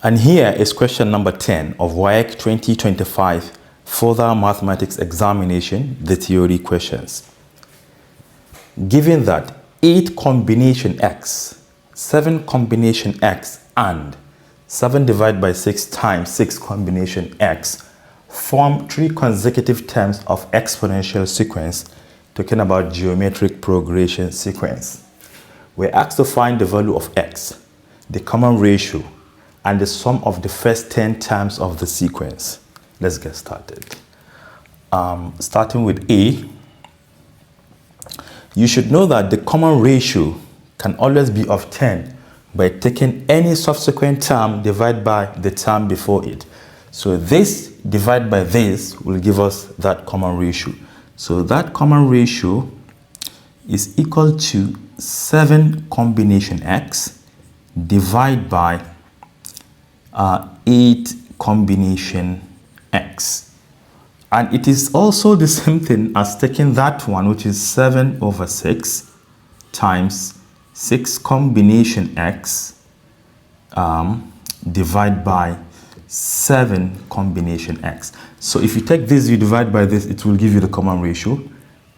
And here is question number 10 of WAEC 2025 Further Mathematics Examination, the theory questions. Given that 8 combination x, 7 combination x, and 7 divided by 6 times 6 combination x form 3 consecutive terms of exponential sequence, talking about geometric progression sequence. We're asked to find the value of x, the common ratio, and the sum of the first 10 terms of the sequence. Let's get started. Starting with A, you should know that the common ratio can always be of 10 by taking any subsequent term divided by the term before it. So this divided by this will give us that common ratio. So that common ratio is equal to 7 combination x divided by 8 combination x. And it is also the same thing as taking that one, which is 7 over 6 times 6 combination x divided by 7 combination x. So if you take this, you divide by this, it will give you the common ratio.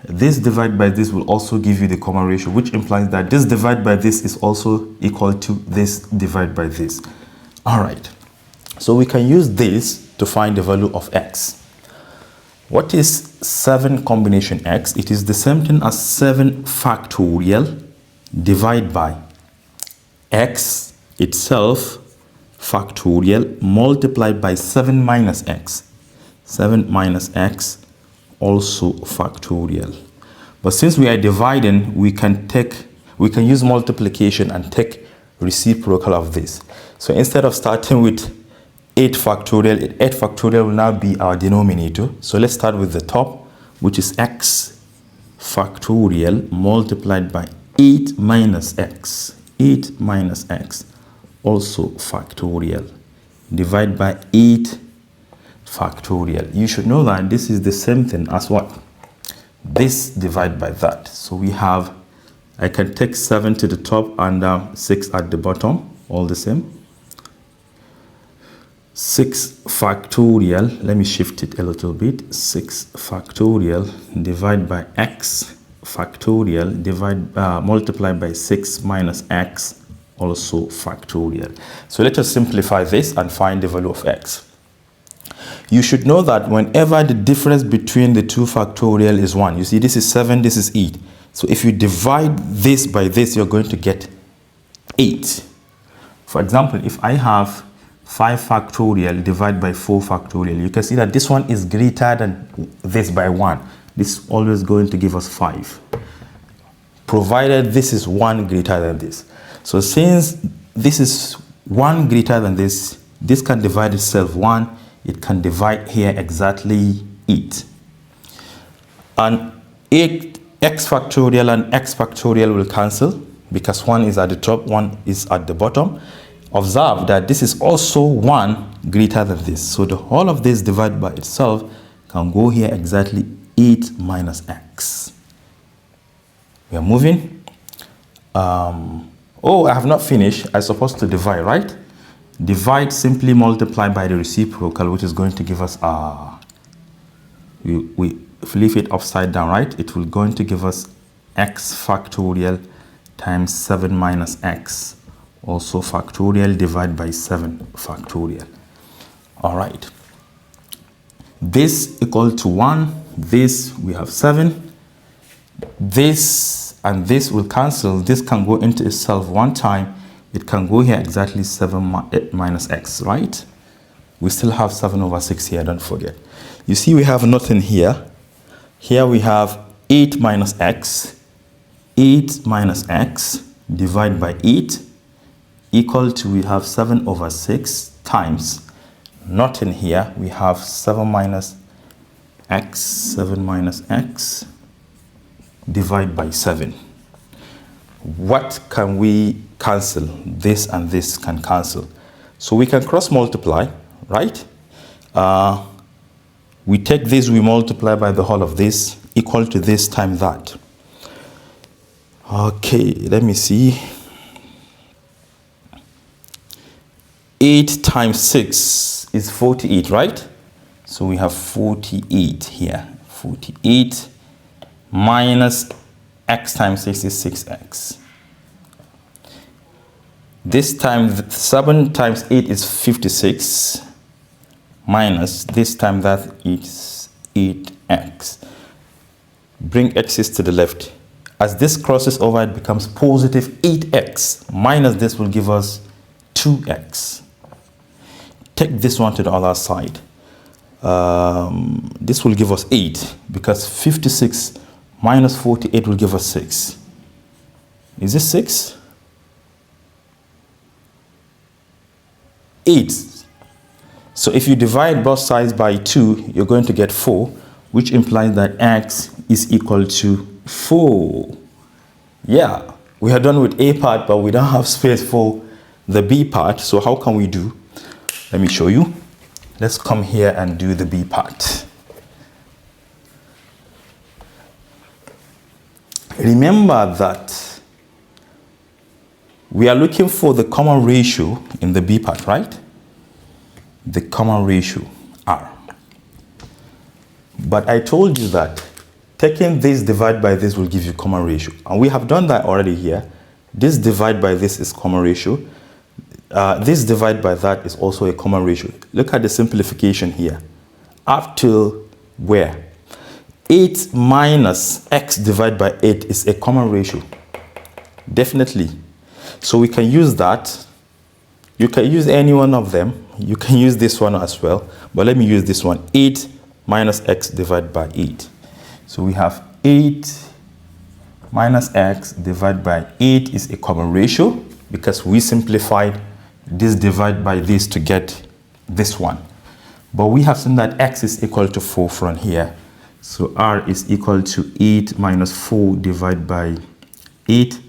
This divided by this will also give you the common ratio, which implies that this divided by this is also equal to this divided by this. All right. So we can use this to find the value of x. What is 7 combination x? It is the same thing as 7 factorial divided by x itself factorial multiplied by 7 minus x. 7 minus x also factorial. But since we are dividing, we can use multiplication and take reciprocal of this. So instead of starting with 8 factorial will now be our denominator. So let's start with the top, which is x factorial multiplied by 8 minus x. 8 minus x also factorial divided by 8 factorial. You should know that this is the same thing as what? This divided by that. So we have, I can take 7 to the top and 6 at the bottom, all the same. 6 factorial, let me shift it a little bit. 6 factorial divided by x factorial multiplied by 6 minus x also factorial. So let us simplify this and find the value of x. You should know that whenever the difference between the two factorial is 1, you see this is 7, this is 8. So if you divide this by this, you're going to get 8. For example, if I have 5 factorial divided by 4 factorial, you can see that this one is greater than this by 1. This is always going to give us 5, provided this is 1 greater than this. So since this is 1 greater than this, this can divide itself 1. It can divide here exactly 8. And 8 x factorial and x factorial will cancel because 1 is at the top, 1 is at the bottom. Observe that this is also 1 greater than this. So the whole of this divided by itself can go here exactly 8 minus x. We are moving. Oh, I have not finished. I'm supposed to divide, right? Divide, simply multiply by the reciprocal, which is going to give us, we flip it upside down, right? It will going to give us x factorial times 7 minus x. Also factorial divided by 7 factorial. All right. This equal to 1. This, we have 7. This and this will cancel. This can go into itself one time. It can go here exactly 7 minus x, right? We still have 7 over 6 here, don't forget. You see we have nothing here. Here we have 8 minus x. 8 minus x divided by 8 equal to, we have 7 over 6 times, not in here, we have 7 minus x divided by 7. What can we cancel? This and this can cancel. So we can cross multiply, right? We take this, we multiply by the whole of this, equal to this times that. Okay, let me see. 8 times 6 is 48, right? So we have 48 here. 48 minus x times 6 is 6x. This time 7 times 8 is 56 minus this time that is 8x. Bring x's to the left. As this crosses over, it becomes positive 8x minus this will give us 2x. Take this one to the other side. This will give us 8 because 56 minus 48 will give us 6. Is this 6? 8. So if you divide both sides by 2, you're going to get 4, which implies that x is equal to 4. Yeah, we are done with A part, but we don't have space for the B part. So how can we do? Let me show you. Let's come here and do the B part. Remember that we are looking for the common ratio in the B part, right? The common ratio, R. But I told you that taking this divide by this will give you common ratio. And we have done that already here. This divide by this is common ratio. This divide by that is also a common ratio. Look at the simplification here. Up till where? 8 minus x divided by 8 is a common ratio. Definitely. So we can use that. You can use any one of them. You can use this one as well. But let me use this one. 8 minus x divided by 8. So we have 8 minus x divided by 8 is a common ratio because we simplified this divide by this to get this one. But we have seen that x is equal to 4 from here. So r is equal to 8 minus 4 divided by 8.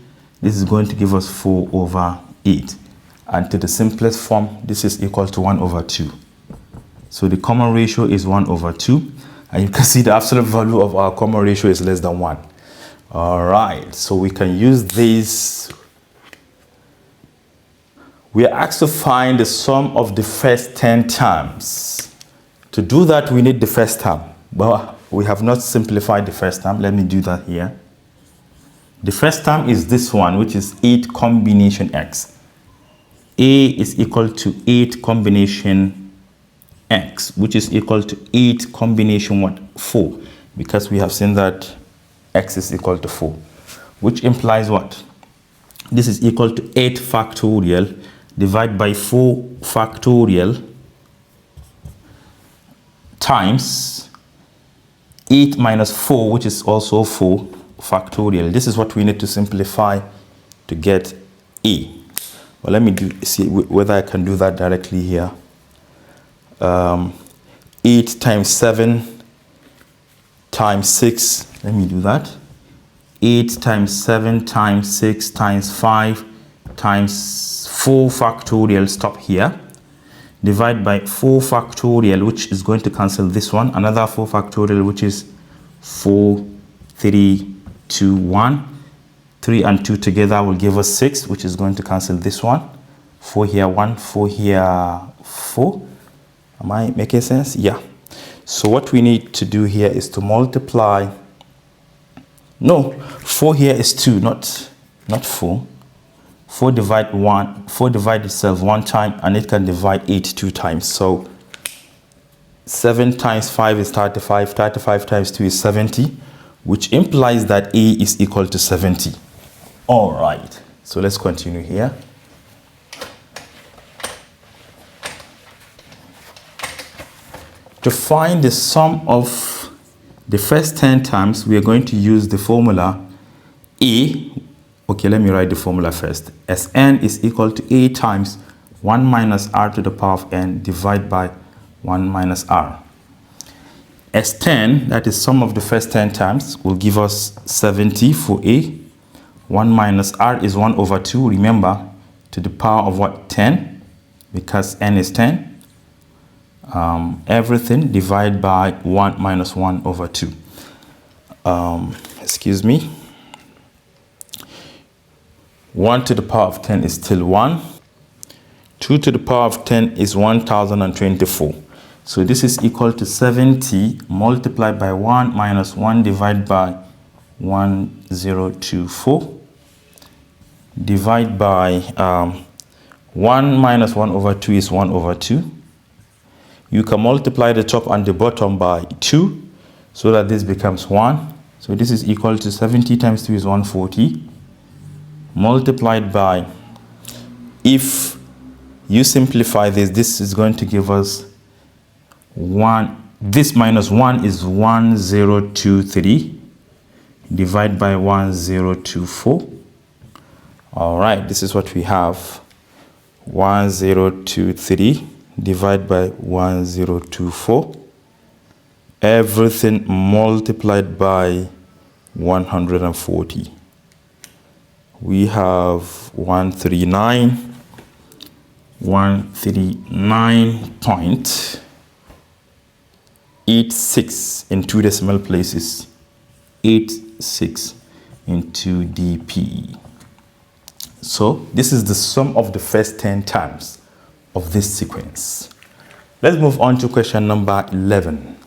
This is going to give us 4 over 8. And to the simplest form, this is equal to 1 over 2. So the common ratio is 1 over 2. And you can see the absolute value of our common ratio is less than 1. All right, so we can use this. We are asked to find the sum of the first 10 terms. To do that, we need the first term. But we have not simplified the first term. Let me do that here. The first term is this one, which is 8 combination x. A is equal to 8 combination x, which is equal to 8 combination what? 4. Because we have seen that x is equal to 4. Which implies what? This is equal to 8 factorial divided by 4 factorial times 8 minus 4, which is also 4 factorial. This is what we need to simplify to get A. Well, let me see whether I can do that directly here. 8 times 7 times 6. Let me do that. 8 times 7 times 6 times 5 times 4 factorial, stop here. Divide by 4 factorial, which is going to cancel this one. Another 4 factorial, which is 4, 3, 2, 1. 3 and 2 together will give us 6, which is going to cancel this one. 4 here, 1, 4 here, 4. Am I making sense? Yeah. So what we need to do here is to multiply. No, 4 here is 2, not 4. 4 divide 1, 4 divide itself 1 time, and it can divide 8 2 times. So 7 times 5 is 35. 35 times 2 is 70, which implies that A is equal to 70. All right, so let's continue here. To find the sum of the first 10 terms, we are going to use the formula A. Okay, let me write the formula first. Sn is equal to A times 1 minus r to the power of n divided by 1 minus r. S10, that is sum of the first 10 terms, will give us 70 for A. 1 minus r is 1 over 2, remember, to the power of what? 10, because n is 10. Everything divided by 1 minus 1 over 2. Excuse me. 1 to the power of 10 is still 1. 2 to the power of 10 is 1024. So this is equal to 70 multiplied by 1 minus 1 divided by 1024. Divide by 1 minus 1 over 2 is 1 over 2. You can multiply the top and the bottom by 2 so that this becomes 1. So this is equal to 70 times 2 is 140. Multiplied by, if you simplify this, this is going to give us 1. This minus 1 is 1023. Divide by 1024. All right, this is what we have. 1023 divided by 1024. Everything multiplied by 140. We have 139.86 in 2 decimal places. 86 into dp. So this is the sum of the first 10 terms of this sequence. Let's move on to question number 11.